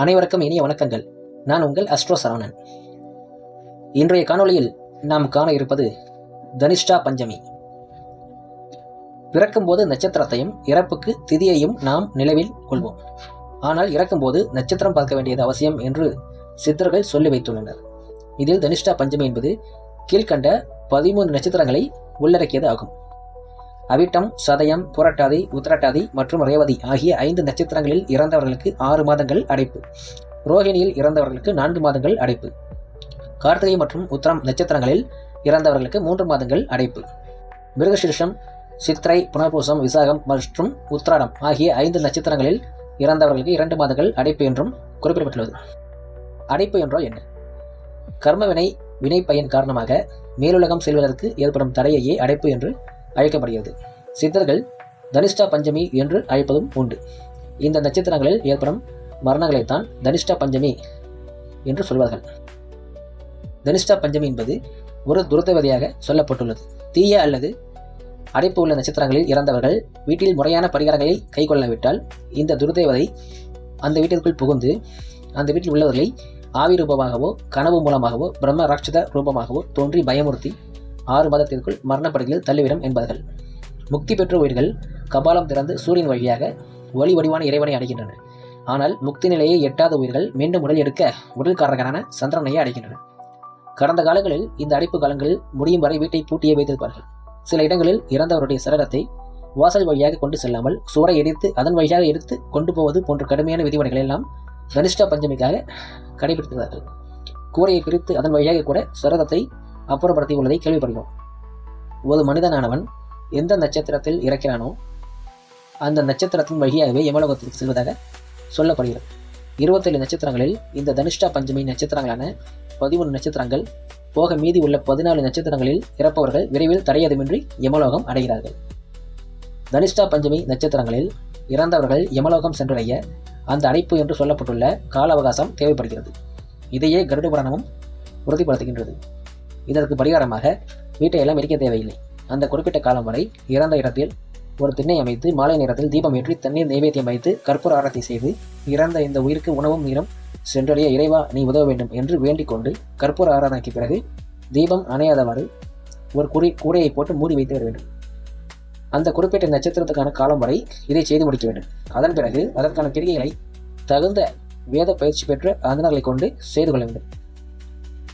அனைவருக்கும் இனிய வணக்கங்கள். நான் உங்கள் அஸ்ட்ரோ சரவணன். இன்றைய காணொளியில் நாம் காண இருப்பது தனிஷ்டா பஞ்சமி. பிறக்கும்போது நட்சத்திரத்தையும் இறப்புக்கு திதியையும் நாம் நினைவில் கொள்வோம். ஆனால் இறக்கும்போது நட்சத்திரம் பார்க்க வேண்டியது அவசியம் என்று சித்தர்கள் சொல்லி வைத்துள்ளனர். இதில் தனிஷ்டா பஞ்சமி என்பது கீழ்கண்ட 13 நட்சத்திரங்களை உள்ளடக்கியது ஆகும். அவிட்டம், சதயம், புரட்டாதி, உத்திரட்டாதி மற்றும் ரேவதி ஆகிய 5 நட்சத்திரங்களில் இறந்தவர்களுக்கு 6 மாதங்கள் அடைப்பு. ரோஹிணியில் இறந்தவர்களுக்கு 4 மாதங்கள் அடைப்பு. கார்த்திகை மற்றும் உத்திரம் நட்சத்திரங்களில் இறந்தவர்களுக்கு 3 மாதங்கள் அடைப்பு. மிருகசீர்ஷம், சித்திரை, புனர்பூசம், விசாகம் மற்றும் உத்திராடம் ஆகிய 5 நட்சத்திரங்களில் இறந்தவர்களுக்கு 2 மாதங்கள் அடைப்பு என்றும் குறிப்பிடப்பட்டுள்ளது. அடைப்பு என்றால் என்ன? கர்மவினை வினை பயன் காரணமாக மேலுலகம் செல்வதற்கு ஏற்படும் தடையையே அடைப்பு என்று அழைக்கப்படுகிறது. சித்தர்கள் தனிஷ்டா பஞ்சமி என்று அழைப்பதும் உண்டு. இந்த நட்சத்திரங்களில் ஏற்படும் மரணங்களைத்தான் தனிஷ்டா பஞ்சமி என்று சொல்வார்கள். தனிஷ்டா பஞ்சமி என்பது ஒரு துர்தேவதையாக சொல்லப்பட்டுள்ளது. தீய அல்லது அடைப்பு உள்ள நட்சத்திரங்களில் இறந்தவர்கள் வீட்டில் முறையான பரிகாரங்களை கைக்கொள்ளவிட்டால் இந்த துர்தேவதை அந்த வீட்டிற்குள் புகுந்து அந்த வீட்டில் உள்ளவர்களை ஆவி ரூபமாகவோ கனவு மூலமாகவோ பிரம்ம ராட்சத ரூபமாகவோ தோன்றி பயமுறுத்தி 6 மாதத்திற்குள் மரணப்படுகையில் தள்ளிவிடும் என்பார்கள். முக்தி பெற்ற உயிர்கள் கபாலம் திறந்து சூரியன் வழியாக ஒளி வடிவான இறைவனை அடைகின்றன. ஆனால் முக்தி நிலையை எட்டாத உயிர்கள் மீண்டும் உடல் எடுக்க உடல்காரகரான சந்திரனையே அடைகின்றன. கடந்த காலங்களில் இந்த அடைப்பு காலங்களில் முடியும் வரை வீட்டை பூட்டியே வைத்திருப்பார்கள். சில இடங்களில் இறந்தவருடைய சரீரத்தை வாசல் வழியாக கொண்டு செல்லாமல் சுவரை இடித்து அதன் வழியாக எடுத்து கொண்டு போவது போன்ற கடுமையான விதிமுறைகள் எல்லாம் தனிஷ்டா பஞ்சமிக்காக கடைபிடிக்கிறார்கள். கூரையை பிரித்து அதன் வழியாக கூட சரீரத்தை அப்புறப்படுத்தி உள்ளதை கேள்விப்படுகிறோம். ஒரு மனிதனானவன் எந்த நட்சத்திரத்தில் இறக்கிறானோ அந்த நட்சத்திரத்தின் வழியாகவே யமலோகத்திற்கு செல்வதாக சொல்லப்படுகிறது. 27 நட்சத்திரங்களில் இந்த தனிஷ்டா பஞ்சமி நட்சத்திரங்களான 13 நட்சத்திரங்கள் போக மீதி உள்ள 14 நட்சத்திரங்களில் இறப்பவர்கள் விரைவில் தடையதுமின்றி யமலோகம் அடைகிறார்கள். தனிஷ்டா பஞ்சமி நட்சத்திரங்களில் இறந்தவர்கள் யமலோகம் சென்றடைய அந்த அடைப்பு என்று சொல்லப்பட்டுள்ள கால அவகாசம் தேவைப்படுகிறது. இதையே கருட புராணமும் உறுதிப்படுத்துகின்றது. இதற்கு பரிகாரமாக வீட்டை எல்லாம் எரிக்க தேவையில்லை. அந்த குறிப்பிட்ட காலம் வரை இறந்த இடத்தில் ஒரு திண்ணை அமைத்து மாலை நேரத்தில் தீபம் ஏற்றி தண்ணீர் நைவேத்தியம் வைத்து கற்பூர ஆரத்தி செய்து இறந்த இந்த உயிருக்கு உணவும் நீரும் சென்றடைய இறைவா நீ உதவ வேண்டும் என்று வேண்டிக் கொண்டு கற்பூர ஆராதனைக்கு பிறகு தீபம் அணையாதவாறு ஒரு கூடையை போட்டு மூடி வைத்து விட வேண்டும். அந்த குறிப்பிட்ட நட்சத்திரத்துக்கான காலம் வரை இதை செய்து முடிக்க வேண்டும். அதன் பிறகு அதற்கான கிரிகைகளை தகுந்த வேத பயிற்சி பெற்ற அந்தணர்களை கொண்டு செய்து கொள்ள வேண்டும்.